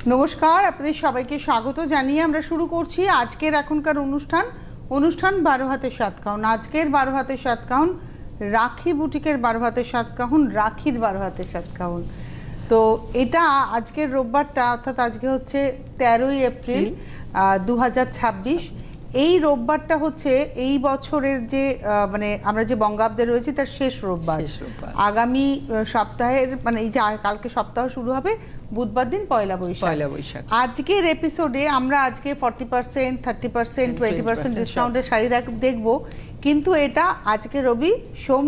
নমস্কার, আপনাদের সবাইকে স্বাগত জানিয়ে আমরা শুরু করছি আজকের এখনকার অনুষ্ঠান 12 হাতের সাতকাহন। আজকের 12 হাতের সাতকাহন রাখি বুটিকের 12 হাতের সাতকাহন, রাখির 12 হাতের সাতকাহন। তো এটা আজকের রোববারটা, অর্থাৎ আজকে হচ্ছে 13ই এপ্রিল 2026। এই রোববারটা হচ্ছে এই বছরের যে মানে আমরা যে বঙ্গাব্দে রয়েছি তার শেষ রোববার। আগামী সপ্তাহের মানে এই যে কালকে সপ্তাহ শুরু হবে বুধবার দিন পয়লা বৈশাখ। আজকের এপিসোডে আমরা আজকে 40%, 30%, 20% ডিসকাউন্টের শাড়ি দেখবো, কিন্তু এটা আজকে রবি, সোম,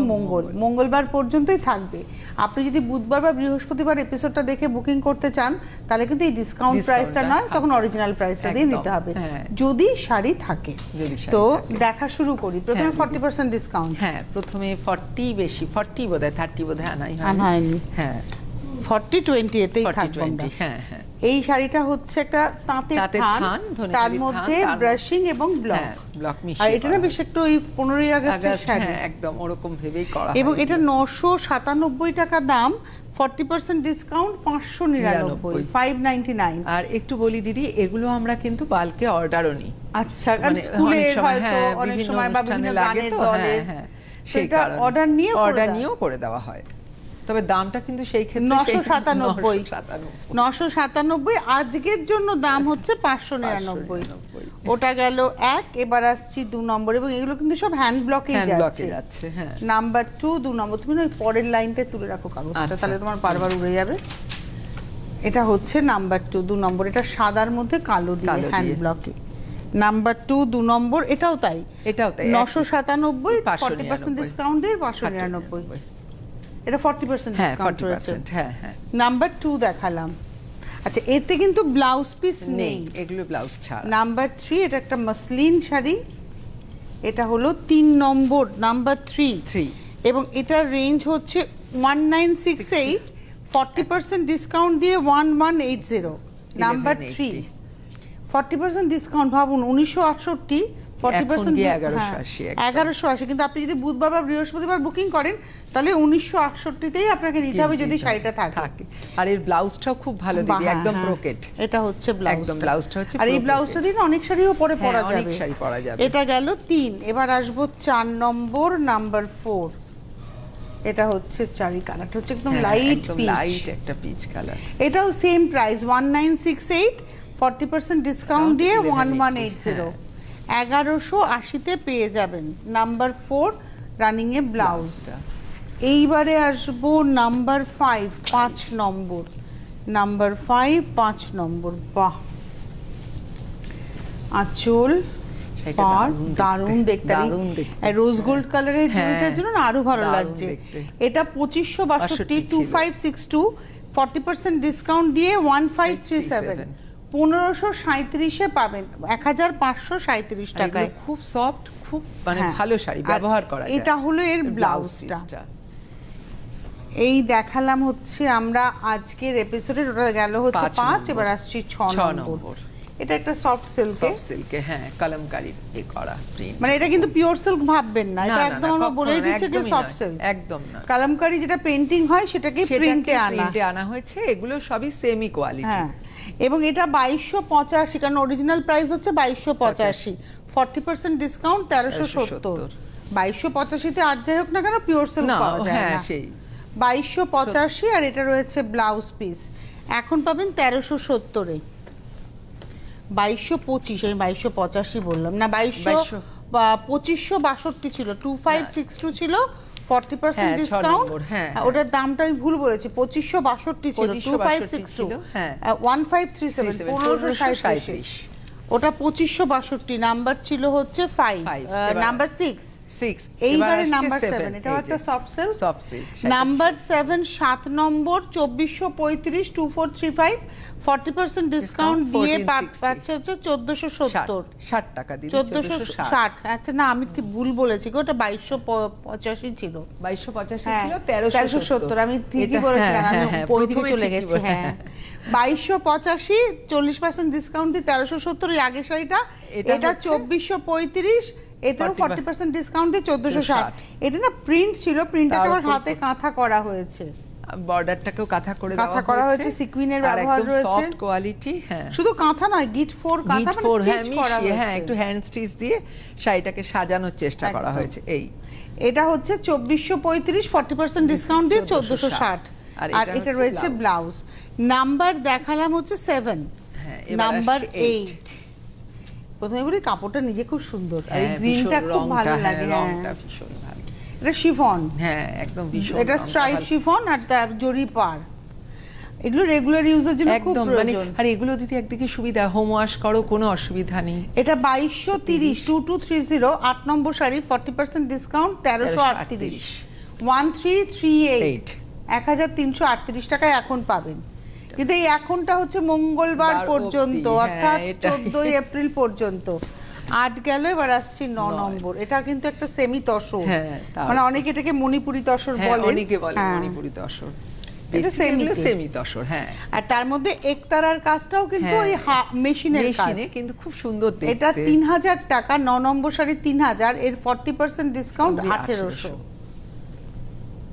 মঙ্গলবার পর্যন্তই থাকবে। আপনি যদি বুধবার বা বৃহস্পতিবার এপিসোডটা দেখে বুকিং করতে চান তাহলে কিন্তু এই ডিসকাউন্ট প্রাইসটা নয়, তখন অরিজিনাল প্রাইসটা দিয়ে নিতে হবে যদি শাড়ি থাকে। তো দেখা শুরু করি। প্রথমে 40% ডিসকাউন্ট। হ্যাঁ, প্রথমে 40 বেশি, 40 বোধহয়, 30 বোধহয় আনাইনি। হ্যাঁ, 40-20 এতেই থাকবে। হ্যাঁ হ্যাঁ। এই শাড়িটা হচ্ছে একটা তাঁতের থান, তার মধ্যে ব্রাশিং এবং ব্লক মিশিয়ে। আর এটা না বেশ একটু ওই 15ই আগস্টের শাড়ি, একদম ওরকম ভেবেই করা। এবং এটা 997 টাকা দাম, 40% ডিসকাউন্ট 599, 599। আর একটু বলি দিদি, এগুলো আমরা কিন্তু বালকে অর্ডারও নিই। আচ্ছা, কারণ স্কুলে হয়তো অনেক সময় বা বিভিন্ন গানের দলে সেটা অর্ডার নিয়েও করে দেওয়া হয়। তবে দামটা কিন্তু সেই ক্ষেত্রে 997। আজকের জন্য দাম হচ্ছে 599। ওটা গেল এক। এবার আসছি 2 নম্বর, এবং এগুলো কিন্তু সব হ্যান্ড ব্লকে যাচ্ছে। হ্যাঁ, নাম্বার 2, 2 নম্বর। তুমি না ওই পরের লাইনটা তুলে রাখো কাগজটা, তাহলে তোমার বারবার উড়ে যাবে। এটা হচ্ছে নাম্বার 2, 2 নম্বর। এটা সাদার মধ্যে কালো দিয়ে হ্যান্ড ব্লকে। নাম্বার 2, 2 নম্বর। এটাও তাই 997, 40% ডিসকাউন্ট দিয়ে 599। এটা 40% ডিসকাউন্ট রয়েছে। হ্যাঁ হ্যাঁ। নাম্বার 2 দেখালাম। আচ্ছা, এতে কিন্তু ব্লাউজ পিস নেই, এগুলো ব্লাউজ ছাড়া। নাম্বার 3, এটা একটা মাসলিন শাড়ি। এটা হলো 3 নম্বর, নাম্বার 3, এবং এটার রেঞ্জ হচ্ছে 1968, 40% ডিসকাউন্ট দিয়ে 1180। Number 3, 40% discount. ভাবুন, 1968, 40% 1180। কিন্তু আপনি যদি বুধবার বা বৃহস্পতিবার বুকিং করেন তাহলে 1968তেই আপনাকে নিতে হবে যদি শাড়িটা থাকে। আর এর ব্লাউজটাও খুব ভালো দিদি, একদম ব্রোকেট। এটা হচ্ছে ব্লাউজ, একদম ব্লাউজটা হচ্ছে। আর এই ব্লাউজটা দিয়ে অনেক শাড়িও পরে পরা যাবে, অনেক শাড়ি পরা যাবে। এটা গেল 3। এবার আসবো 4 নম্বর, নাম্বার 4। এটা হচ্ছে চারি কালারটা হচ্ছে একদম লাইট একটা পিচ কালার। এটাও সেম প্রাইস 1968, 40% ডিসকাউন্ট দিয়ে 1180। 1180-তে পেয়ে যাবেন। নাম্বার 4 রানিং এ ব্লাউজটা। এইবারে আসবো নাম্বার 5, 5 নম্বর। নাম্বার 5, 5 নম্বর। বাহ, আঁচল দারুণ দেখতে, রোজ গোল্ড কালারের জুড়িটার জন্য আরো ভালো লাগছে। এটা 2562, 2562, 40% ডিসকাউন্ট দিয়ে 1537, 1537-এ পাবেন, 1537 টাকায়। খুব সফট, খুব মানে ভালো শাড়ি, ব্যবহার করা যায়। এটা হলো এর ব্লাউজটা। এই দেখালাম হচ্ছে আমরা আজকের এপিসোডে। ওটা গেল হচ্ছে 5। এবার আসছি 6 নম্বর। এটা একটা সফট সিল্কে, হ্যাঁ, কলমকারী করা প্রিন্ট। মানে এটা কিন্তু পিওর সিল্ক ভাববেন না, এটা একদম আমরা বলে দিচ্ছি যে সফট সিল্ক, একদম না। কলমকারী যেটা পেইন্টিং হয় সেটাকে প্রিন্টে আনা হয়েছে। এগুলো সবই সেমি কোয়ালিটি। হ্যাঁ, এবং এটা 2285, কারণ অরিজিনাল প্রাইস হচ্ছে 2285, 40% ডিসকাউন্ট 1370। 2285-তে আর যাই হোক না কেন পিওর সিল্ক পাওয়া যায় না। হ্যাঁ, সেই 2285। আর এটা রয়েছে ব্লাউজ পিস, এখন পাবেন 1370-এ। 2225, আমি 2285 বললাম না, 2562 ছিল, 2562 ছিল, 40% ডিসকাউন্ট। ওটার দামটা আমি ভুল বলেছি, 2562 ছিল, 2562, 1537, 1537। ওটা 2562। নাম্বার ছিল হচ্ছে 5, নাম্বার 6। এইবারে নাম্বার 7, এটা একটা সফট সিল্ক। নাম্বার 7, 7 নম্বর, 2435, 2435, 40% ডিসকাউন্ট দিয়ে পাচ্ছে হচ্ছে 1470 টাকা দিয়ে, 1460। আচ্ছা না, আমি ভুল বলেছি, ওটা 2285 ছিল, 2285 ছিল, 1370। আমি ঠিকই বলেছিলাম, আমি পরে দিকে চলে গেছি। হ্যাঁ, 2285, 40% ডিসকাউন্ট দিয়ে 1370। এই আগের শাড়িটা, এটা 2435, এটাও 40% ডিসকাউন্ট দিয়ে 1460। এটা না প্রিন্ট ছিল, প্রিন্টটা আবার হাতে কাঁথা করা হয়েছে। বর্ডারটাকেও কাঁথা করে কাঁথা করা হয়েছে, সিকুইনের ব্যবহার রয়েছে, সফট কোয়ালিটি। হ্যাঁ, শুধু কাঁথা নয়, গিট ফোর কাঁথা, মানে স্টিচ করা হয়েছে। হ্যাঁ, একটু হ্যান্ড স্টিচ দিয়ে শাড়িটাকে সাজানোর চেষ্টা করা একদম। হয়েছে। এই এটা হচ্ছে 2435, 40% ডিসকাউন্ট দিয়ে 1460। আর আর এটা এটা হচ্ছে রয়েছে ব্লাউজ। নাম্বার দেখালাম হচ্ছে 7, হ্যাঁ, এবার নাম্বার আসছে 8। প্রথমে বলি কাপড়টা নিজে খুব সুন্দর, আর এই হ্যাঁ, গ্রিনটা ভীষণ খুব ভালো রংটা, লাগে। হ্যাঁ, হ্যাঁ, রংটা ভীষণ ভালো। এটা শিফন, হ্যাঁ, একদম ভীষণ এটা রংটা স্ট্রাইপ ভালো। শিফন আর তার জরি পার। এগুলো রেগুলার ইউজের জন্য খুব একদম, মানে প্রয়োজন। আর এগুলো দিদি একদিকে সুবিধা, হোম ওয়াশ করো, কোনো অসুবিধা নেই। এটা 2230, 2230, 8 নম্বর শাড়ি, 40% ডিসকাউন্ট 1338, 1338, 1338 টাকায় এখন পাবেন। কিন্তু এই এখনটা হচ্ছে মঙ্গলবার বার পর্যন্ত, অবধি, অর্থাৎ হ্যাঁ, এটাই। 14 এপ্রিল পর্যন্ত। 8 গেল, এবার আসছি 9 নম্বর। এটা কিন্তু একটা সেমি তসর, হ্যাঁ, মানে অনেকে এটাকে মণিপুরি তসর হ্যাঁ, বলে। অনেকে বলে হ্যাঁ। মণিপুরি তসর, এটা বেসিক্যালি semi-তে। সেমি তসর। হ্যাঁ, আর তার মধ্যে একতারার কাজটাও কিন্তু ওই মেশিনের কাজ। মেশিনে কিন্তু খুব সুন্দর দেখতে। এটা 3000 টাকা, 9 নম্বর শাড়ি 3000, এর 40% ডিসকাউন্ট only 1800।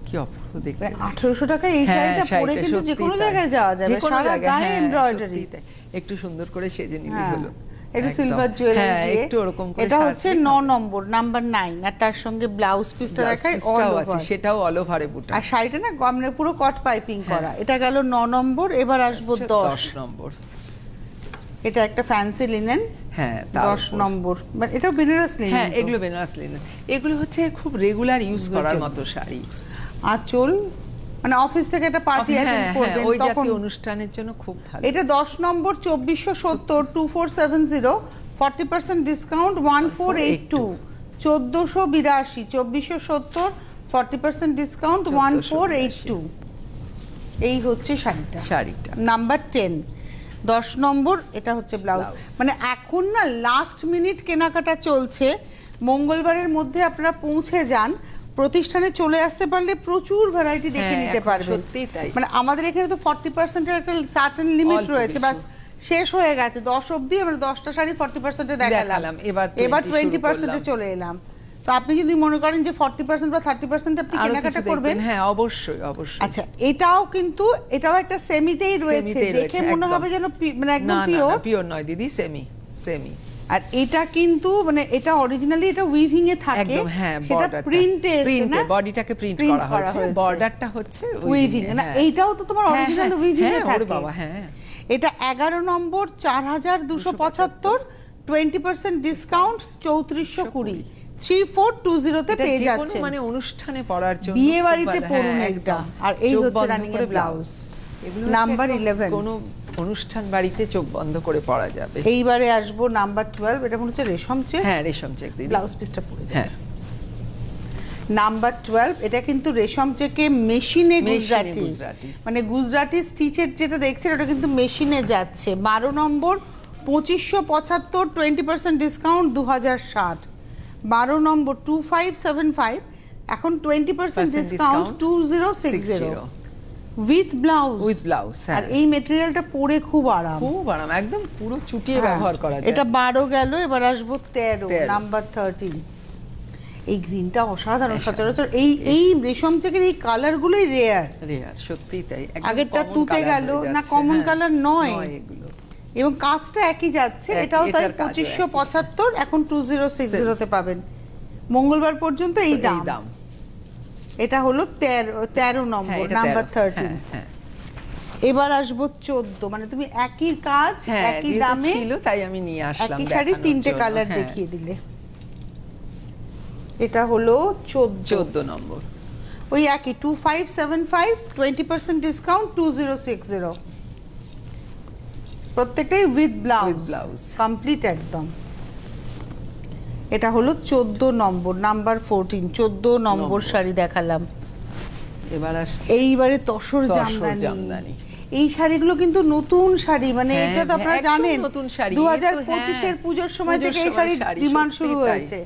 কি অপূর্ব দেখতে। 1800 টাকা এই হ্যাঁ, শাড়িটা পরে শাড়িটা কিন্তু যে সত্যিই কোনো তাই। জায়গায় যাওয়া যাবে, যেকোনো সারা জায়গায়, গায়ে হ্যাঁ, এমব্রয়ডারি। সত্যিই তাই। একটু সুন্দর করে সেজে নিলে হ্যাঁ, হলো। একটু একদম। সিলভার জুয়েলারি হ্যাঁ, দিয়ে। একটু ওরকম করে এটা হচ্ছে সাজলে 9 হবে। নম্বর, নাম্বার 9, আর তার সঙ্গে ব্লাউজ পিসটা ব্লাউজ দেখায় অল পিসটাও আছে, ওভার। সেটাও অল ওভারে বুটা। আর শাড়িটা না গমনে পুরো কট পাইপিং করা। এটা গেল 9 নম্বর, এবার আসবো 10 নম্বর। এটা একটা ফ্যান্সি লিনেন, হ্যাঁ, 10 নম্বর, মানে এটাও বেনারস লিনেন। হ্যাঁ, এগুলো বেনারস লিনেন। এগুলো হচ্ছে খুব রেগুলার ইউজ করার মতো শাড়ি। আঁচল, মানে অফিস থেকে একটা পার্টি হ্যাঁ, অ্যাটেন্ড হ্যাঁ, করবেন ওই তখন। জাতীয় অনুষ্ঠানের জন্য খুব ভালো। এটা 10 নম্বর, 2470, 2470, 40% ডিসকাউন্ট 1482, 1482, 2470, 40% ডিসকাউন্ট 1482। এই হচ্ছে শাড়িটা। নাম্বার 10, 10 নম্বর, এটা হচ্ছে ব্লাউজ। মানে এখন না লাস্ট মিনিট কেনাকাটা চলছে, মঙ্গলবারের মধ্যে আপনারা পৌঁছে যান, প্রতিষ্ঠানে চলে আসতে পারলে প্রচুর ভ্যারাইটি দেখে হ্যাঁ, নিতে এখন পারবেন। সত্যিই তাই। মানে আমাদের এখানে তো 40% এর একটা সার্টেন লিমিট অল্প রয়েছে, কিছু। বাস শেষ হয়ে গেছে 10 অবধি। আমরা 10টা শাড়ি 40% এ দেখালাম, দেখালাম, এবার এবার 20 শুরু 20% এ করলাম। চলে এলাম। তো আপনি যদি মনে করেন যে 40% বা 30% আপনি আরো কেনাকাটা কিছু করবেন, দেখবেন, হ্যাঁ, অবশ্যই অবশ্যই। আচ্ছা এটাও কিন্তু, এটাও একটা সেমিতেই রয়েছে, সেমিতেই দেখে রয়েছে, মনে একদম। হবে যেন মানে একদম না, না, পিওর। পিওর নয় দিদি, সেমি। আর এটা কিন্তু মানে এটা অরিজিনালি এটা উইভিং এ থাকে, একদম, হ্যাঁ, সেটা প্রিন্টে না, বডিটাকে প্রিন্ট print করা হয়েছে, বর্ডারটা হচ্ছে উইভিং। না এইটাও তো তোমার অরিজিনাল উইভিং এ হ্যাঁ, ওরে থাকে। বাবা, হ্যাঁ। এটা 11 নম্বর, 4275, 20% ডিসকাউন্ট 3420, 3420 তে এটা পেয়ে যেকোনো যাচ্ছেন। মানে অনুষ্ঠানে পরার জন্য বিয়ে খুব বাড়িতে ভালো, পরুন হ্যাঁ, এটা। একদম। আর এই চোখ হচ্ছে বন্ধ রানিং করে এর ব্লাউজ। এগুলো নাম্বার হচ্ছে একদম 11, কোনো অনুষ্ঠান বাড়িতে চোখ বন্ধ করে পরা যাবে। এইবারে আসবো নাম্বার 12, এটা মনে হচ্ছে রেশম চেক। হ্যাঁ, রেশম চেক দিদি। ব্লাউজ পিসটা পরে হ্যাঁ, নাম্বার 12, এটা কিন্তু রেশম চেকে মেশিনে মেশিনে গুজরাটি, গুজরাটি। মানে গুজরাটি স্টিচের যেটা দেখছেন ওটা কিন্তু মেশিনে যাচ্ছে। 12 নম্বর, 2575, 20% ডিসকাউন্ট 2060। 12 নম্বর 2575, এখন 20% discount 2060 with blouse. With blouse, আর হ্যাঁ। এই মেটেরিয়ালটা পরে খুব আরাম। খুব আরাম, একদম পুরো চুটিয়ে হ্যাঁ, ব্যবহার করা যায়। এটা 12 গেল, এবার আসবো 13, 13 নাম্বার 13। এই গ্রিনটা অসাধারণ, সচরাচর এই রেশম চেকের এই কালার গুলোই রেয়ার। রেয়ার, সত্যিই তাই। একদম আগেরটা common তুতে colour গেল হয়ে না, যাচ্ছে, কমন হ্যাঁ। কালার নয়, এগুলো এবং কাজটা একই যাচ্ছে। এটাও তাই, এটার কাজও 2575, এখন 2060 তে পাবেন। মঙ্গলবার পর্যন্ত এই এই দাম। দাম। এটা হলো 13 হ্যাঁ, নম্বর, এটা নাম্বার 13, 13। হ্যাঁ। এবার আসবো 14, মানে তুমি একই কাজ হ্যাঁ, একই যেহেতু দামে ছিল তাই আমি নিয়ে আসলাম একই শাড়ি দেখানোর 3টে জন্য, কালার হ্যাঁ। দেখিয়ে দিলে। এটা হলো 14, 14 নম্বর। ওই একই 2575, 20% ডিসকাউন্ট 2060, প্রত্যেকটাই with blouse, With blouse। Complete একদম। এটা হলো 14 নম্বর, নাম্বার 14, 14 নম্বর শাড়ি দেখালাম। এবার এইবারে তসর জামদানি। জামদানি। এই শাড়িগুলো কিন্তু নতুন শাড়ি, মানে হ্যাঁ, এটা তো আপনারা একদম জানেন নতুন শাড়ি। 2025 এর পুজোর সময় থেকে এই শাড়ির ডিমান্ড শুরু হয়েছে।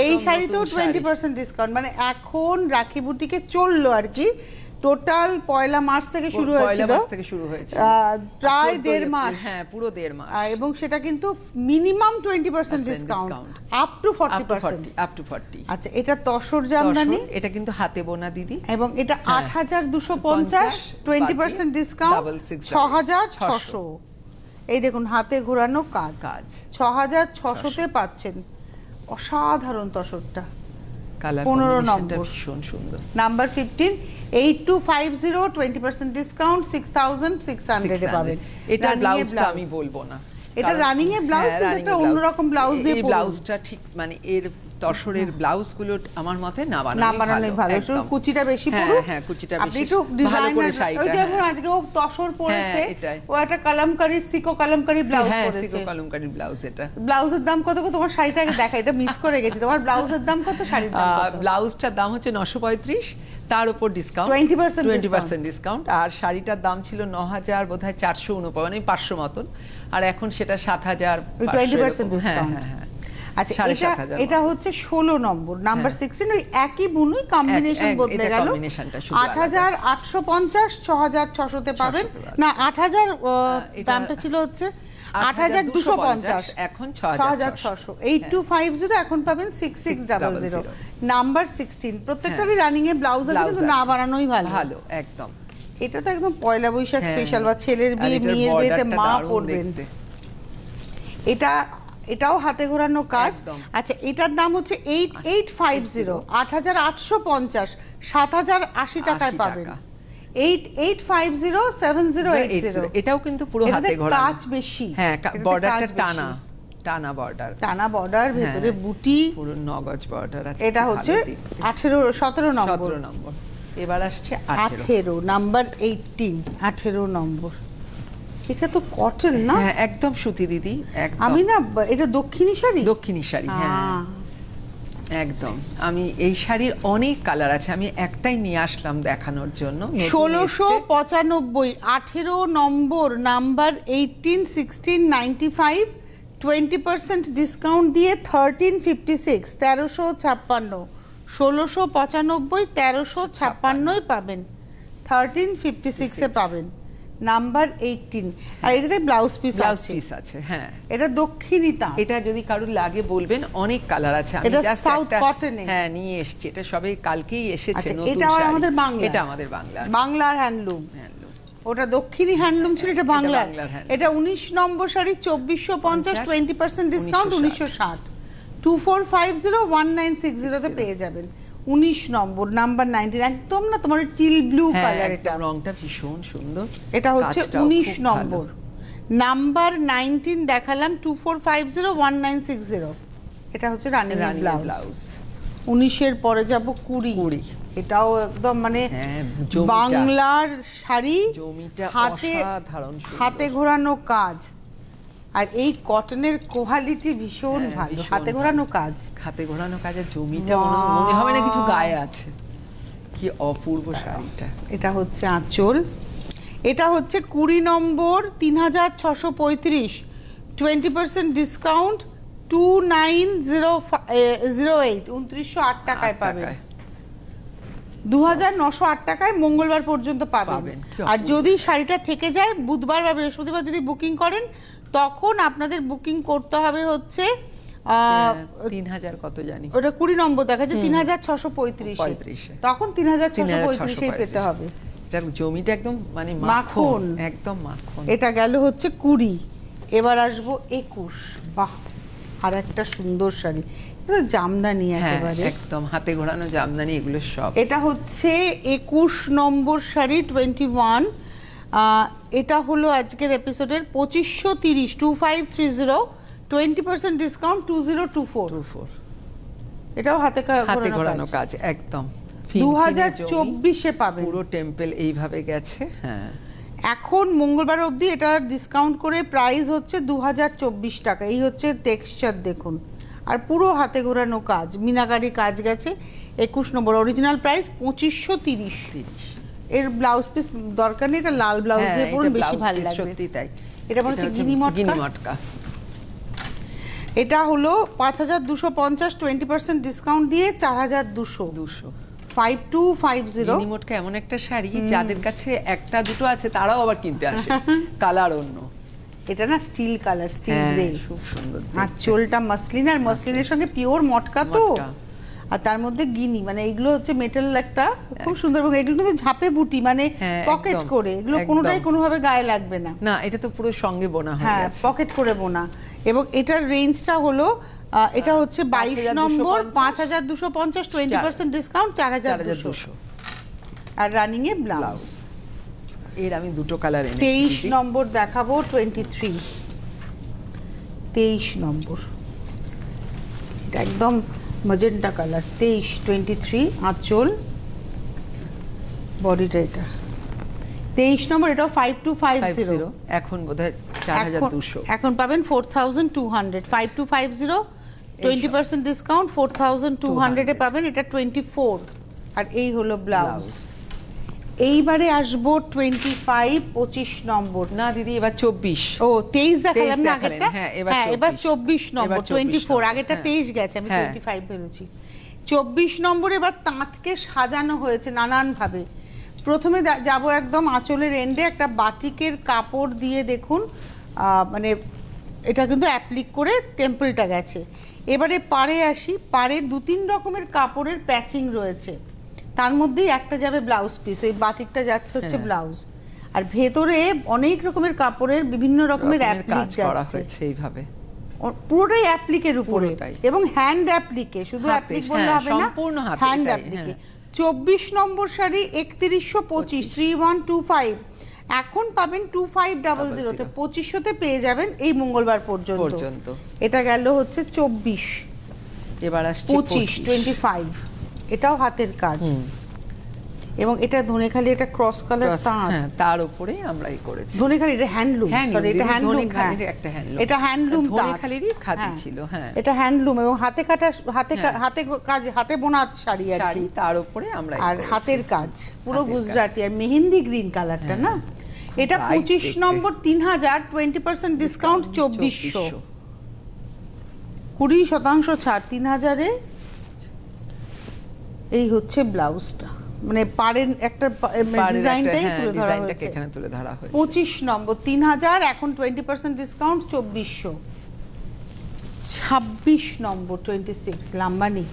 এই শাড়িতেও 20% ডিসকাউন্ট, মানে এখন রাখি বুটিকে চললো আর কি টোটাল পয়লা মার্চ থেকে শুরু পয়লা হয়েছিল, মাস থেকে শুরু হয়েছে, প্রায় 14 দেড় মাস। হ্যাঁ পুরো 1.5 মাস। এবং সেটা কিন্তু minimum 20% discount, up to 40%। Up to 40। আচ্ছা, এটা তসর জামদানি, এটা কিন্তু হাতে বোনা দিদি, এবং এটা 8250, 20% ডিসকাউন্ট, 6600। এই দেখুন হাতে ঘোরানো কাজ, 6600-তে পাচ্ছেন অসাধারণ তসরটা। কালার 15 কম্বিনেশনটা নম্বর। ভীষণ সুন্দর। নাম্বার 15, 8250, 20% ডিসকাউন্ট, 6600 এ পাবেন। এটা ব্লাউজটা আমি বলবো না, এটা রানিং এ ব্লাউজ, কিন্তু একটা অন্যরকম ব্লাউজ দিয়ে পরুন। ব্লাউজটা ঠিক মানে এর তসরের ব্লাউজগুলো আমার মতে না বানানোই ভালো। একটু কুচিটা বেশি পরুন। হ্যাঁ কুচিটা আপনি বেশি, একটু ভালো করে ডিজাইনার, শাড়িটা। ওই দেখুন আজকে ও তসর পরেছে, এটাই। ও একটা কালামকারী সিকো কালামকারী ব্লাউজ হ্যাঁ পরেছে। সিকো কলমকারী ব্লাউজ। এটা ব্লাউজের দাম কত গো? তোমার শাড়িটাকে দেখা, এটা মিস করে গেছি। তোমার ব্লাউজের দাম কত, শাড়ির দাম কত? ব্লাউজটার দাম হচ্ছে 935, তার উপর ডিসকাউন্ট 20% ডিসকাউন্ট। আর শাড়িটার দাম ছিল 9000 বোধহয় 449, মানে 500 মতন, আর এখন সেটা 7000। 20% ডিসকাউন্ট। হ্যাঁ। আচ্ছা, 7500 এটা হচ্ছে 16 নম্বর, নাম্বার 16। ওই একই বুনই, কম্বিনেশন বদলে এটা গেল। কম্বিনেশনটা শুধু আলাদা। 8850, 6600-তে পাবেন। 600 না 8000 এটা দামটা ছিল হচ্ছে 8250, এখন 6600। 8250 এখন পাবেন 6600। নাম্বার 16। প্রত্যেকটারই রানিং এ ব্লাউজ আছে, কিন্তু না বানানোই ভালো। ভালো একদম। এটা তো একদম পয়লা বৈশাখ স্পেশাল, বা ছেলের আর বিয়ে, এটার মেয়ের বিয়েতে borderটা মা দারুণ পরবেন। দেখতে। এটাও হাতে ঘোরানো কাজ। একদম। আচ্ছা, এটার দাম হচ্ছে 8850, 8850, 7080 টাকায় 80 পাবেন। টাকা। 8850, 7080। এটাও কিন্তু পুরো হাতে ঘোরানো, কাজ বেশি। হ্যাঁ এটাতে বর্ডারটা কাজ বেশি। টানা বর্ডার, টানা বর্ডার, ভেতরে বুটি। পুরো 9 গজ বর্ডার আছে। এটা হচ্ছে 17 নম্বর। 17 নম্বর। এবার আসছে 18 নাম্বার 18, 18 নম্বর। এটা তো কটন না? হ্যাঁ একদম সুতি দিদি, একদম। আমি না, এটা দক্ষিণী শাড়ি, দক্ষিণী শাড়ি। হ্যাঁ একদম। আমি এই শাড়ির অনেক কালার আছে, আমি একটাই নিয়ে আসলাম দেখানোর জন্য। 1695, 18 নম্বর, নাম্বার 18, 1695, 20% ডিসকাউন্ট দিয়ে 1356, 1356। 1695, 1356 পাবেন, 1356-এ পাবেন। নাম্বার 18। আর এটাতে ব্লাউজ পিস আছে। হ্যাঁ এটা দক্ষিণী তাঁত। এটা যদি কারুর লাগে বলবেন, অনেক কালার আছে। আমি এটা জাস্ট সাউথ একটা কটনে। হ্যাঁ নিয়ে এসেছি, এটা সবে কালকেই এসেছে নতুন এটা শাড়ি। আমাদের বাংলা, এটা আমাদের বাংলা, বাংলার হ্যান্ডলুম। ওটা দক্ষিণী হ্যান্ডলুম ছিল, এটা বাংলার। এটা 19 নম্বর শাড়ি, 2450, 20% ডিসকাউন্ট, 1960। 2450, 1960-তে পেয়ে যাবেন। 19 নম্বর, নাম্বার 19, একদম না তোমার চিল ব্লু কালার। এটা রংটা ভীষণ সুন্দর। এটা হচ্ছে 19 নম্বর, নাম্বার 19 দেখালাম। 2450, 1960। এটা হচ্ছে রানিং ব্লাউজ। 19-এর পরে যাব 20। এটাও একদম মানে বাংলার শাড়ি, হাতে ঘোরানো কাজ। আর এই কটনের কোয়ালিটি ভীষণ ভালো, হাতে ঘোরানো কাজ। হাতে ঘোরানো কাজের জমিটা মনে হবে না কিছু গায়ে আছে। কি অপূর্ব শাড়িটা। এটা হচ্ছে আঁচল। এটা হচ্ছে 20 নম্বর, 3635, 20% ডিসকাউন্ট, 2908, 2908 টাকায় পাবেন। 2908 টাকায় মঙ্গলবার পর্যন্ত পাবেন। আর যদি শাড়িটা থেকে যায়, বুধবার বা বৃহস্পতিবার যদি বুকিং করেন, তখন আপনাদের বুকিং করতে হবে হচ্ছে 3000 কত জানি, ওটা 20 নম্বর দেখাচ্ছে 3635, তখন 3635 পেতে হবে। এটার জমিটা একদম মানে মাখন, একদম মাখন। এটা গেল হচ্ছে 20। এবার আসবো 21। বাহ, আর একটা সুন্দর শাড়ি, এটা জামদানি একেবারে, একদম হাতে ঘোরানো জামদানি, এগুলো সব। এটা হচ্ছে 21 নম্বর শাড়ি, 21। এটা হলো আজকের এপিসোডের 2530, 2530, 20% ডিসকাউন্ট, 2024। এটাও হাতে ঘোরানো কাজ, একদম 2024-এ পাবেন। পুরো টেম্পল এইভাবে গেছে। হ্যাঁ এখন মঙ্গলবার অবধি এটা ডিসকাউন্ট করে প্রাইস হচ্ছে 2024 টাকা। এই হচ্ছে টেক্সচার দেখুন, আর পুরো হাতে ঘোরানো কাজ, মিনাকারি কাজ গেছে। 21 নম্বর, অরিজিনাল প্রাইস 2530। এর ব্লাউজ পিস দরকার নেই, এটা লাল ব্লাউজ দিয়ে পরুন, বেশি ভালো লাগবে। সত্যি তাই। এটা মনে হচ্ছে গিনি মটকা। এটা হলো 5250, 20% ডিসকাউন্ট দিয়ে 4200। 5250। মিনিমোটকা এমন একটা শাড়ি যাদের কাছে একটা দুটো আছে তারাও আবার কিনতে আসে, কালার অন্য। এটা না স্টিল কালার, স্টিল হ্যাঁ, গ্রে, খুব সুন্দর আর চোলটা মাসলিন, আর মাসলিনের সঙ্গে পিওর মটকা তো, মটকা। আর তার মধ্যে গিনি, মানে এগুলো হচ্ছে মেটাল একটা খুব সুন্দর, এবং এগুলো কিন্তু ঝাপে বুটি, মানে হ্যাঁ, পকেট একদম, করে, এগুলো একদম। কোনোটাই কোনোভাবে গায়ে লাগবে না। না, এটা তো পুরো সঙ্গে বোনা হয়ে হ্যাঁ, গেছে। পকেট করে বোনা। এবং এটার রেঞ্জটা হলো এটা হচ্ছে 22 নম্বর, 5250, 20% ডিসকাউন্ট, 4200, আর রানিং এ ব্লাউজ। এর আমি দুটো কালার এনেছি। 23 নম্বর দেখাবো, 23 নম্বর, এটা একদম ম্যাজেন্টা কালার, 23 আঁচল, বডিটা এটা 23 নম্বর, এটাও 5250। এখন বোধহয় 4200। এখন পাবেন 4200, 5250, 20% ডিসকাউন্ট, 4200 এ পাবেন। এটা 24, আর এই হলো ব্লাউজ। এইবারে আসবো 25 নম্বর। না দিদি, এবার 24। ও 23 দেখালাম না আগেরটা? হ্যাঁ, এবার 24 নম্বর, 24, আগেরটা হ্যাঁ। 23 গেছে, আমি 25 বেরোচ্ছি। 24 নম্বর এবার তাঁতকে সাজানো হয়েছে নানান ভাবে। প্রথমে যাব একদম আঁচলের এন্ডে, একটা বাটিকের কাপড় দিয়ে দেখুন, মানে এটা কিন্তু অ্যাপ্লিক করে টেম্পলটা গেছে। এবারে পাড়ে আসি, পাড়ে 2-3 রকমের কাপড়ের প্যাচিং রয়েছে, তার মধ্যেই একটা যাবে ব্লাউজ পিস, ওই বাটিকটা যাচ্ছে হচ্ছে ব্লাউজ, আর ভেতরে অনেক রকমের কাপড়ের বিভিন্ন রকমের অ্যাপ্লিক করা যাচ্ছে, হয়েছে এইভাবে পুরোটাই অ্যাপ্লিকের উপরে, পুরোটাই। এবং হ্যান্ড অ্যাপ্লিকে, শুধু হাতে, অ্যাপ্লিক বললে হ্যাঁ, হবে না, সম্পূর্ণ হাতে, হ্যান্ড এটাই, অ্যাপ্লিকে। হ্যাঁ। 24 নম্বর শাড়ি 3125, 3125, এখন পাবেন 2500, 2500 পেয়ে যাবেন এই মঙ্গলবার পর্যন্ত। এটা গেল হচ্ছে 24, এবার আসছে 25, এটাও হাতের কাজ, এবং এটা ধনেখালি, এটা ক্রস কালার তাঁত, হ্যাঁ, তার উপরে আমরা এই করেছি। ধনেখালি, এটা হ্যান্ডলুম, সরি এটা হ্যান্ডলুম, ধনেখালির একটা হ্যান্ডলুম, এটা হ্যান্ডলুম, ধনেখালিরই খাদি ছিল। হ্যাঁ, এটা হ্যান্ডলুম, এবং হাতে কাটা, হাতে কাজ, হাতে বোনা শাড়ি আর শাড়ি, কি, তার উপরে আমরা আর হাতের কাজ পুরো গুজরাটি, আর মেহেন্দি গ্রিন কালারটা না। এটা bright 25 দেখতে। নম্বর, 3000, 20% ডিসকাউন্ট, 2400, 20% ছাড়, 3000 এ। এই হচ্ছে ব্লাউজটা, মানে পাড়ের একটা ডিজাইনটাই তুলে ধরা হয়েছে, এখানে তুলে ধরা হয়েছে। 25 নম্বর, 3000, এখন 20% ডিসকাউন্ট, 2400। 26 নম্বর, 26 লাম্বানি,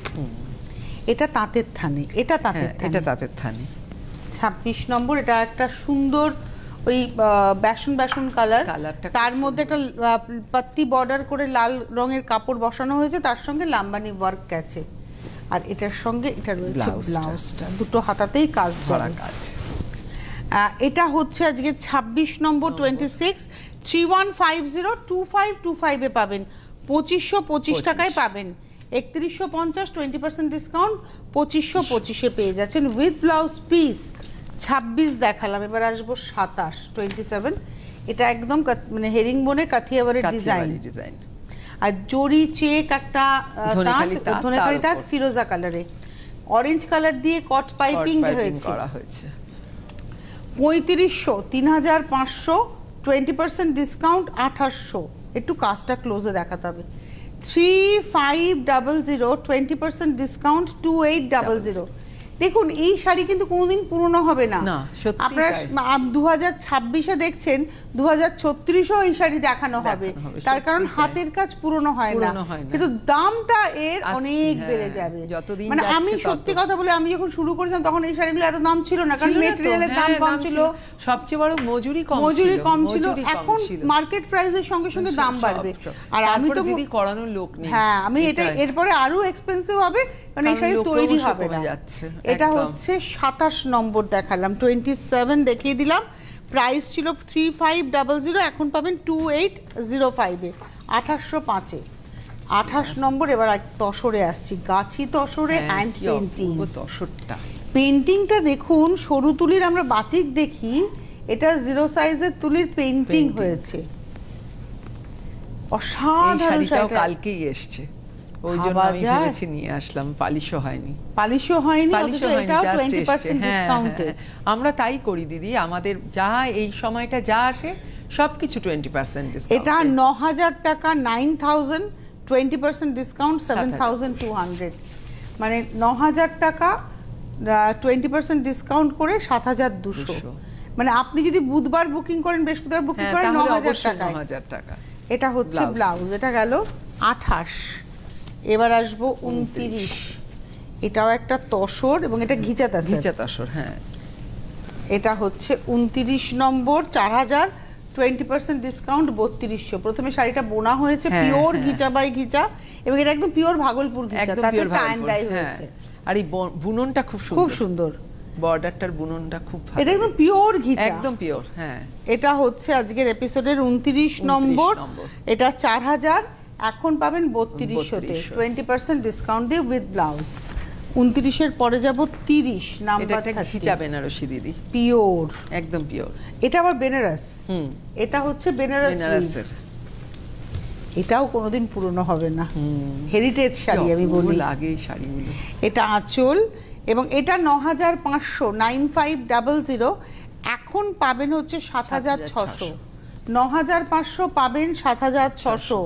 এটা তাঁতের থানে, এটা তাঁতের থানে, এটা তাঁতের থানে। 26 নম্বর, এটা একটা সুন্দর ওই বেসন কালার, কালারটা তার মধ্যে একটা পাত্তি বর্ডার করে লাল রঙের কাপড় বসানো হয়েছে, তার সঙ্গে লাম্বানি ওয়ার্ক গেছে, আর এটার সঙ্গে এটা রয়েছে ব্লাউজটা, দুটো হাতাতেই কাজ করা কাজ। এটা হচ্ছে আজকে 26 নম্বর, 26, 3150, 2525 এ পাবেন, 2525 টাকায় পাবেন, 3150, 20% ডিসকাউন্ট, 2525 এ পেয়ে যাচ্ছেন উইথ ব্লাউজ পিস। 26 দেখালাম, এবার আসবো 27, 27, এটা একদম মানে হেরিং বোনে কাথিয়াওয়ারের ডিজাইন, আর জরি চেক একটা ধনেখালি তাঁত, ফিরোজা কালারে, অরেঞ্জ কালার দিয়ে কট পাইপিং করা হয়েছে। 3500, 3500, 20% ডিসকাউন্ট, 2800, একটু কাজটা ক্লোজে দেখাতে হবে। 3500, 20% ডিসকাউন্ট, 2800। দেখুন এই শাড়ি কিন্তু কোনোদিন পুরনো হবে না, আপনারা 2026-এ দেখছেন, 2036-ও এই শাড়ি দেখানো হবে, তার কারণ হাতের কাজ পুরনো হয় না, কিন্তু দামটা এর অনেক বেড়ে যাবে। মানে আমি সত্যি কথা বলে, আমি যখন শুরু করেছিলাম তখন এই শাড়িগুলো এত দাম ছিল না, কারণ মেটেরিয়ালের দাম কম ছিল, সবচেয়ে বড় মজুরি কম ছিল। এখন মার্কেট প্রাইসের সঙ্গে সঙ্গে দাম বাড়বে, আর আমি তো দিদি করানোর লোক নেই। হ্যাঁ, আমি এটা এরপরে আরো এক্সপেন্সিভ হবে, কারণ এই শাড়ি তৈরি হবে না। এটা হচ্ছে 27 নম্বর দেখালাম, 27 দেখিয়ে দিলাম, প্রাইস ছিল 3500, এখন পাবেন 2805 এ, 2805 এ। 28 নম্বর, এবার তসরে আসছি, গাছি তসরে হ্যান্ড পেইন্টিং। পেইন্টিংটা দেখুন, সরু তুলির আমরা বাটিক দেখি, এটা 0 সাইজের তুলির পেইন্টিং হয়েছে, অসাধারণ। কালকেই এসছে, ওই জন্য আমি ভেবেছি নিয়ে আসলাম, পালিশও হয়নি, অথচ এটাও 20% ডিসকাউন্টে। আমরা তাই করি দিদি, আমাদের যা এই সময়টা যা আসে সবকিছু 20% ডিসকাউন্ট। এটা 9000 টাকা, 9000, 20% ডিসকাউন্ট, 7200, মানে 9000 টাকা, 20% ডিসকাউন্ট করে 7,200। মানে আপনি যদি বুধবার বুকিং করেন, বৃহস্পতিবার বুকিং করেন 9,000 টাকা। এটা হচ্ছে ব্লাউজ, এটা গেল 28। এবার আসবো 29। এটাও একটা তসর এবং এটা ঘিচা তসর। হ্যাঁ, এটা হচ্ছে 29 নম্বর, 4,000, 20% ডিসকাউন্ট 3200। প্রথমে শাড়িটা বোনা হয়েছে পিওর ঘিচা বাই ঘিচা, এবং এটা একদম পিওর ভাগলপুর ঘিচা, তাতে টাই ডাই হয়েছে। আর এই বুননটা খুব সুন্দর, বর্ডারটার বুননটা খুব ভালো। এটা একদম পিওর ঘিচা, একদম পিওর। হ্যাঁ, এটা হচ্ছে আজকের এপিসোডের 29 নম্বর। এটা 4,000, এখন পাবেন 3200-তে 20% ডিসকাউন্ট দিয়ে উইথ ব্লাউজ। 29-এর পরে যাব 30 নাম্বার। এটা ঘিচা বেনারসি দিদি, পিওর, একদম পিওর। এটা আবার বেনারস। এটা হচ্ছে বেনারসের। এটাও কোনোদিন পুরনো হবে না, হেরিটেজ শাড়ি আমি বলি, লাগে শাড়িগুলো। এটা আঁচল, এবং এটা 9,500, 9500। এখন পাবেন হচ্ছে 7,600। 9,500 পাবেন 7,600,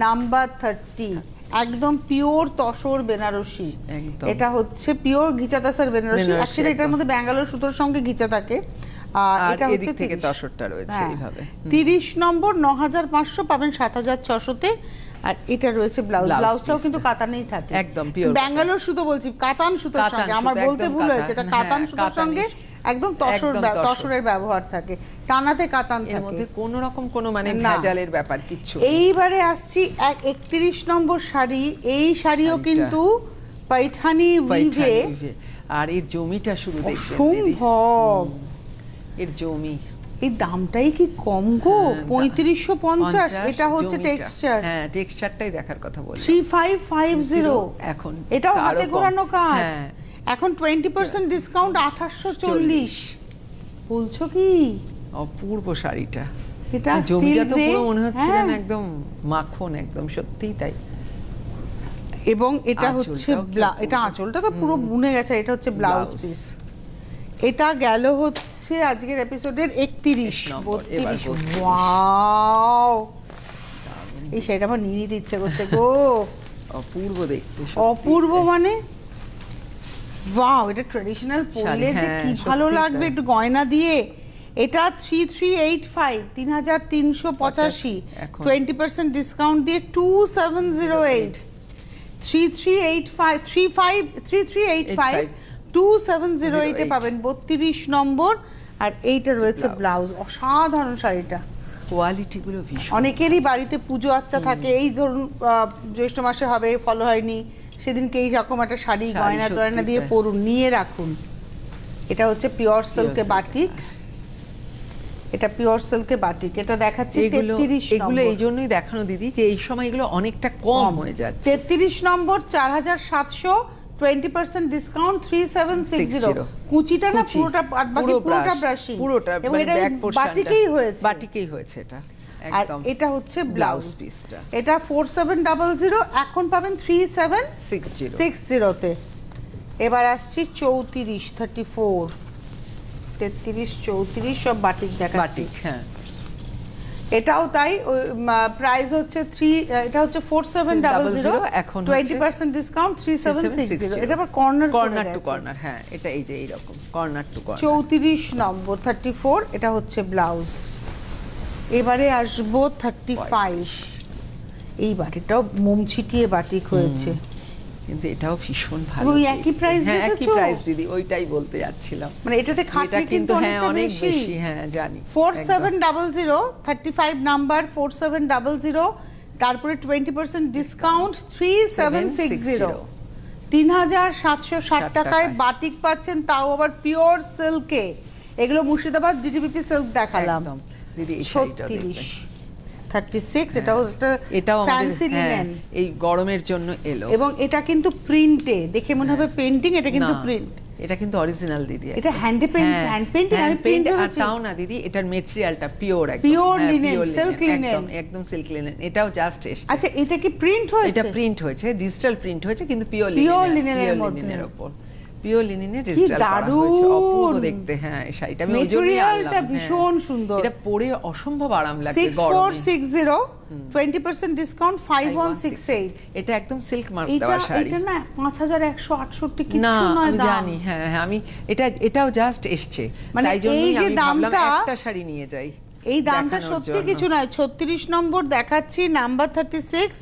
নাম্বার 30। একদম পিওর তসর বেনারসি। এটা হচ্ছে পিওর ঘিচা তসর বেনারসি। অ্যাকচুয়ালি এটার মধ্যে ব্যাঙ্গালোর সুতোর সঙ্গে ঘিচা থাকে। এটা হচ্ছে থেকে তসরটা রয়েছে এইভাবে। 30 নম্বর 9,500 পাবেন 7,600-তে। আর এটা রয়েছে ব্লাউজ। ব্লাউজটাও কিন্তু কাতানেই থাকে, একদম পিওর ব্যাঙ্গালোর সুতো বলছি, কাতান সুতোর সঙ্গে। আমার বলতে ভুল হয়েছে, এটা কাতান সুতোর সঙ্গে একদম তসরের ব্যবহার থাকে, টানাতে কাতান থাকে, এর মধ্যে কোনো রকম কোনো মানে ভেজালের ব্যাপার কিচ্ছু। এইবারে আসছি 31 নম্বর শাড়ি। এই শাড়িও কিন্তু পাইঠানি উইভে, আর এর জমিটা শুরু দেখবেন সম্ভব। এর জমি, এই দামটাই কি কম গো, 3550। এটা হচ্ছে টেক্সচার। হ্যাঁ, টেক্সচারটাই দেখার কথা বলছি। 3550 এখন, এটাও হাতে ঘোরানো কাজ। এখন 20% ডিসকাউন্ট 2840। বলছো কি? অপূর্ব শাড়িটা। এটা জমিটা তো পুরো মনে হচ্ছে যেন একদম মাখন, একদম সত্যিই তাই। এবং এটা হচ্ছে এটা আঁচলটা তো পুরো বুনে গেছে। এটা হচ্ছে ব্লাউজ পিস। এটা গেল হচ্ছে আজকের এপিসোডের 31 নম্বর। ওয়াও, এই শাড়িটা আমার নিয়ে নিতে ইচ্ছে করছে গো। অপূর্ব দেখতে, অপূর্ব মানে ওয়াও। এটা ট্র্যাডিশনাল পরলে যে কি ভালো লাগবে একটু গয়না দিয়ে। এটা 3385, 3,385, 20% ডিসকাউন্ট দিয়ে 2708। 3385 2708-এ পাবেন 32 নম্বর। আর এইটা রয়েছে ব্লাউজ। অসাধারণ শাড়িটা, কোয়ালিটি গুলো ভীষণ। অনেকেরই বাড়িতে পুজো আচ্চা থাকে, এই ধরুন জ্যৈষ্ঠ মাসে হবে, ফলো হয়নি, সেদিনকে এই রকম একটা শাড়ি গয়না টয়না দিয়ে পরুন, নিয়ে রাখুন। এটা হচ্ছে পিওর সিল্কে বাটিক। এটা পিওর সিল্কে বাটিক। এটা দেখাচ্ছি 33 নম্বর। এগুলো এই জন্যই দেখানো দিদি যে এই সময় এগুলো অনেকটা কম হয়ে যাচ্ছে। 33 নম্বর 4,700, 20% ডিসকাউন্ট 3760। কুচিটা না পুরোটা, বাকি পুরোটা ব্রাশিং, পুরোটা এবং এটা বাটিকেই হয়েছে, বাটিকেই হয়েছে এটা একদম। এটা হচ্ছে ব্লাউজ পিসটা। এটা 4700, এখন পাবেন 3760-তে। এবার আসছি 34, 34, 33, 34 সব বাটিক দেখাচ্ছি। হ্যাঁ, এটাও তাই। প্রাইস হচ্ছে এটা হচ্ছে 4700, এখন 20% ডিসকাউন্ট 3760। এটা আবার কর্নার টু কর্নার। হ্যাঁ, এটা এই যে এইরকম কর্নার টু কর্নার। 34 নম্বর 34। এটা হচ্ছে ব্লাউজ। এবারে আসবো 35। এই বাটিটাও মোম ছিটিয়ে বাটিক হয়েছে, কিন্তু এটাও ভীষণ ভালো। ওই একই প্রাইস। হ্যাঁ, একই প্রাইস দিদি, ওইটাই বলতে যাচ্ছিলাম। মানে এটাতে খাটনি কিন্তু অনেক বেশি। হ্যাঁ, জানি। 4700, 35 নাম্বার 4700, তারপরে 20% ডিসকাউন্ট 3760। 3,760 টাকায় বাটিক পাচ্ছেন, তাও আবার পিওর সিল্কে। এগুলো মুর্শিদাবাদ ডিটিবিপি সিল্ক দেখালাম দিদি। এই শাড়িটা 36। এটাও ফ্যান্সি লিনেন, এই গরমের জন্য এলো। এবং এটা কিন্তু প্রিন্টে, দেখে মনে হবে পেইন্টিং, এটা কিন্তু প্রিন্ট। এটা কিন্তু অরিজিনাল দিদি। এটা হ্যান্ড পেইন্টিং। আমি প্রিন্ট আর তাও না দিদি, এটার ম্যাটেরিয়ালটা পিওর, একদম পিওর লিনেন, সিল্ক লিনেন, একদম সিল্ক লিনেন। এটাও জাস্ট এসেছে। আচ্ছা, এটা কি প্রিন্ট হয়েছে? এটা প্রিন্ট হয়েছে, ডিজিটাল প্রিন্ট হয়েছে, কিন্তু পিওর লিনেনের উপর। পিওর লিনেনের ডিজিটাল করা হয়েছে, অপূর্ব দেখতে। হ্যাঁ, এই শাড়িটা আমি ওইজন্যই আনলাম। মেটেরিয়ালটা ভীষণ সুন্দর, এটা পরে অসম্ভব আরাম লাগবে গরমে। 6460 20% ডিসকাউন্ট 5168। এটা একদম সিল্ক মার্ক দেওয়া শাড়ি। এটা না 5168 কিছু নয় আমি দাম। জানি, হ্যাঁ হ্যাঁ, আমি এটাও জাস্ট এসছে, তাই জন্যই আমি ভাবলাম একটা শাড়ি নিয়ে যাই। এই দামটা সত্যি কিছু নয়। 36 নম্বর দেখাচ্ছি, নাম্বার 36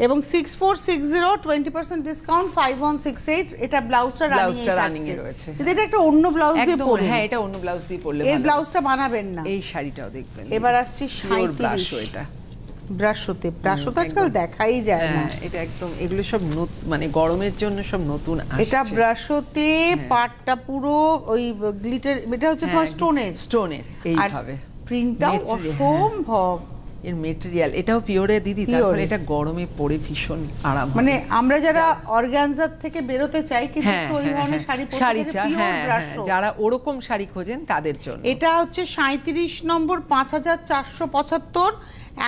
এবং 6460 20% ডিসকাউন্ট 5168। এটা ব্লাউজটা রানিং এ রয়েছে। এটা একটা অন্য ব্লাউজ দিয়ে পরলে, হ্যাঁ এটা অন্য ব্লাউজ দিয়ে পরলে ভালো। এই ব্লাউজটা বানাবেন না। এই শাড়িটাও দেখবেন। এবার আসছে 37। এটা ব্রাশোতে আজকাল দেখাই যায় না। এটা একদম, এগুলো সব মানে গরমের জন্য সব নতুন আসছে। এটা ব্রাশোতে, পাটটা পুরো ওই গ্লিটার, এটা হচ্ছে তোমার স্টোনের এইভাবে। প্রিন্টটাও অসম্ভব। এর মেটেরিয়াল এটাও পিওরে দিদি, তারপর এটা গরমে পরে ভীষণ আরাম। মানে আমরা যারা অর্গানজার থেকে বেরোতে চাই কিন্তু ওই ধরনের শাড়ি চাই, হ্যাঁ যারা ওরকম শাড়ি খোঁজেন তাদের জন্য। এটা হচ্ছে 37 নম্বর 5475,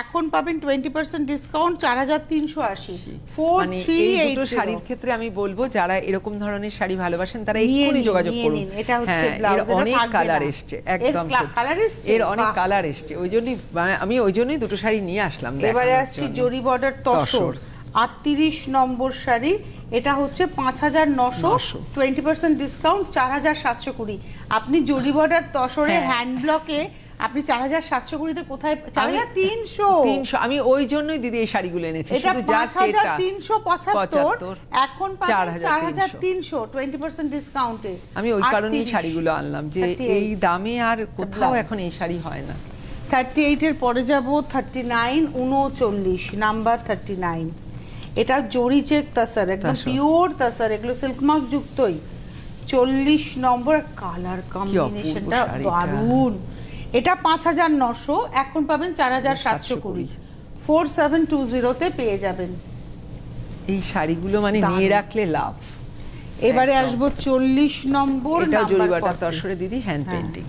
এখন পাবেন 20% ডিসকাউন্ট 4380। মানে এই দুটো শাড়ির ক্ষেত্রে আমি বলবো যারা এরকম ধরনের শাড়ি ভালোবাসেন তারা এক্ষুনি যোগাযোগ করুন। এটা হচ্ছে ব্লাউজ, এর অনেক কালার এসছে, একদম এর অনেক কালার এসছে, ওইজন্যই আমি ওইজন্যই দুটো শাড়ি নিয়ে আসলাম। এবারে আসছে জরি বর্ডার তসর 38 নম্বর শাড়ি। এটা হচ্ছে 5900, 20% ডিসকাউন্ট 4720। আপনি জরি বর্ডার তসরে হ্যান্ড ব্লকে আপনি 4720 কোথায়? 4300। আমি ওই জন্যই দিদি এই শাড়িগুলো এনেছি, শুধু জাস্ট এটা 5375, এখন পাচ্ছেন 4300 20% ডিসকাউন্টে। আমি ওই কারণেই শাড়িগুলো আনলাম যে এই দামে আর কোথাও এখন এই শাড়ি হয় না। 38 এর পরে যাব 39 39 নাম্বার 39। এটা জরি চেক তাসার, একদম পিওর তাসার, এগুলো সিল্ক মার্ক যুক্তই। 40 নম্বর, কালার কম্বিনেশনটা দারুণ। এটা 5900, এখন পাবেন 4720। 4720 তে পেয়ে যাবেন এই শাড়িগুলো, মানে নিয়ে রাখলে লাভ। এবারে আসবো 40 নম্বর, এটা জরি বর্ডার তসরে দিদি, হ্যান্ড পেইন্টিং,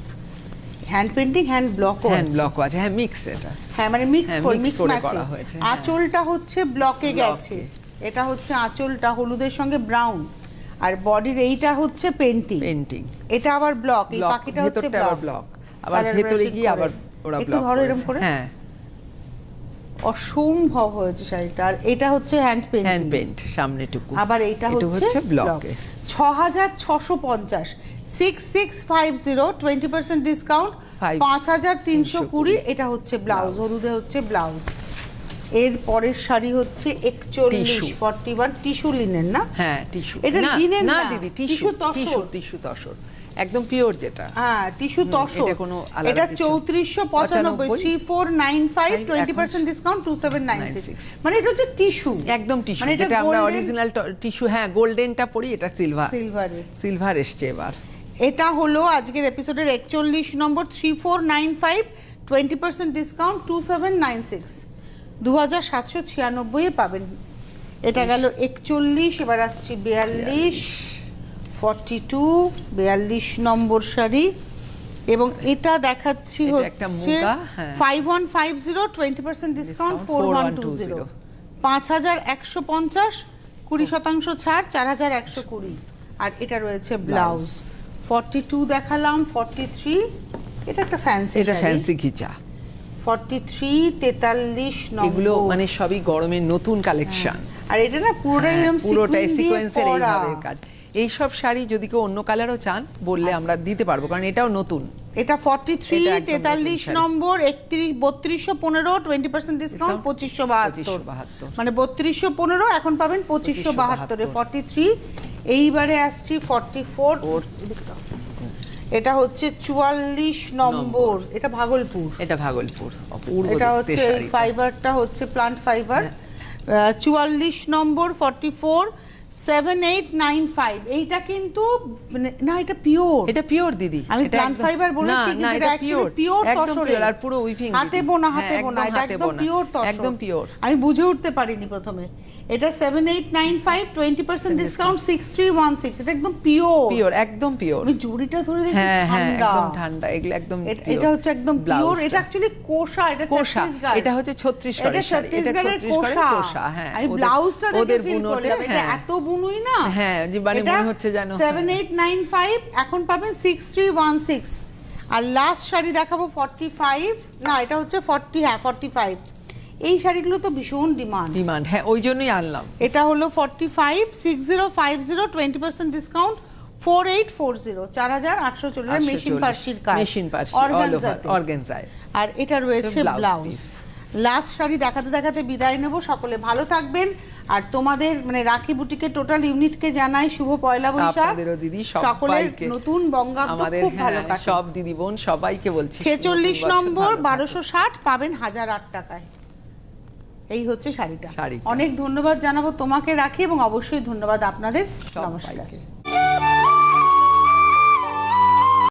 হ্যান্ড ব্লকও আছে, হ্যাঁ মিক্স। এটা হ্যাঁ মানে মিক্স করে করা হয়েছে। আঁচলটা হচ্ছে ব্লকে গেছে, এটা হচ্ছে আঁচলটা হলুদের সঙ্গে ব্রাউন, আর বডির এইটা হচ্ছে পেইন্টিং, এটা আবার ব্লক, এই বাকিটা হচ্ছে ব্লক, আবার ভেতরে গিয়ে আবার ওরা ব্লক করে। হ্যাঁ, অসম্ভব হয়েছে শাড়িটা। আর এটা হচ্ছে হ্যান্ড পেইন্ট সামনেটুকু, আবার এইটা হচ্ছে ব্লকে। 6650, 6650 20% ডিসকাউন্ট 5320। এটা হচ্ছে ব্লাউজ, হলুদে হচ্ছে ব্লাউজ। এর পরের শাড়ি হচ্ছে 4141 টিস্যু লিনেন, না? হ্যাঁ টিস্যু, এটা লিনেন না দিদি, টিস্যু তসর, একদম পিওর যেটা। হ্যাঁ টিস্যু তসর। এটা 3495, 3495 20% ডিসকাউন্ট 2796। মানে এটা হচ্ছে টিস্যু, একদম টিস্যু, যেটা আমরা অরিজিনাল টিস্যু। হ্যাঁ, গোল্ডেনটা পরি, এটা সিলভার এসছে এবার। এটা হলো আজকের এপিসোডের 41 নম্বর, 3495 20% ডিসকাউন্ট 2796, 2796 এ পাবেন। এটা গেল 41। এবার আসছি 42 42 নম্বর শাড়ি, এবং এটা দেখাচ্ছি হচ্ছে 5150 20% ডিসকাউন্ট 4120, 5150 20% ছাড় 4120। আর এটা রয়েছে ব্লাউজ। 42 দেখালাম, 43 এটা একটা ফ্যান্সি ঘিচা। 43 43 নম্বর, এগুলো মানে সবই গরমের নতুন কালেকশন। আর এটা না পুরোটাই সিকোয়েন্সের এইভাবে কাজ। এই সব শাড়ি যদি কেউ অন্য কালারও চান বললে আমরা দিতে পারবো, কারণ এটাও নতুন। এটা 43 43 নম্বর, 3215 20% ডিসকাউন্ট 2572, মানে 3215 এখন পাবেন 2572 এ 43। এইবারে আসছি 44, এটা হচ্ছে 44 নম্বর, এটা ভাগলপুর, এটা হচ্ছে এই ফাইবারটা হচ্ছে প্লান্ট ফাইবার। 44 নম্বর 44 7895। এইটা কিন্তু না, এটা পিওর দিদি, আমি প্লান্ট ফাইবার বলেছি কিন্তু এটা অ্যাকচুয়ালি পিওর তসরের, আর পুরো উইভিং, হাতে বোনা, এটা একদম পিওর তসর, একদম পিওর। আমি বুঝে উঠতে পারিনি প্রথমে। এটা 7895 20% ডিসকাউন্ট 6316। এটা একদম পিওর, একদম পিওর। আমি জুড়িটা ধরে দেখি, একদম ঠান্ডা, এগুলো একদম। এটা হচ্ছে একদম পিওর। এটা অ্যাকচুয়ালি কোষা, এটা ছত্তিশগড়, এটা হচ্ছে ছত্তিশগড়ের শাড়ি, এটা ছত্তিশগড়ের কোষা। হ্যাঁ, আমি ব্লাউজটা দেখে ফিল করলাম, এটা এত বুনুই না, হ্যাঁ মানে মনে হচ্ছে যেন 7895, এখন পাবেন 6316। আর লাস্ট শাড়ি দেখাবো 45, না এটা হচ্ছে 40, হ্যাঁ 45। এই শাড়িগুলো তো ভীষণ ডিমান্ড, হ্যাঁ ওই জন্যই আনলাম। এটা হলো 45, 6050, 20% ডিসকাউন্ট, 4840, 4840, মেশিন পার্সির কাজ, মেশিন পার্সি অর্গানজায়। আর এটা রয়েছে ব্লাউজ। লাস্ট শাড়ি দেখাতে দেখাতে বিদায় নেব, সকলে ভালো থাকবেন। আর তোমাদের মানে রাখি বুটিকের টোটাল ইউনিটকে জানাই শুভ পয়লা বৈশাখ। আপনাদেরও দিদি সকলের সবাইকে নতুন বঙ্গাব্দ খুব ভালো কাটুক। সব দিদি বোন সবাইকে বলছি 46 নম্বর 1260 পাবেন 1008 টাকায়। এই হচ্ছে শাড়িটা। অনেক ধন্যবাদ জানাবো তোমাকে রাখি, এবং অবশ্যই ধন্যবাদ আপনাদের। নমস্কার।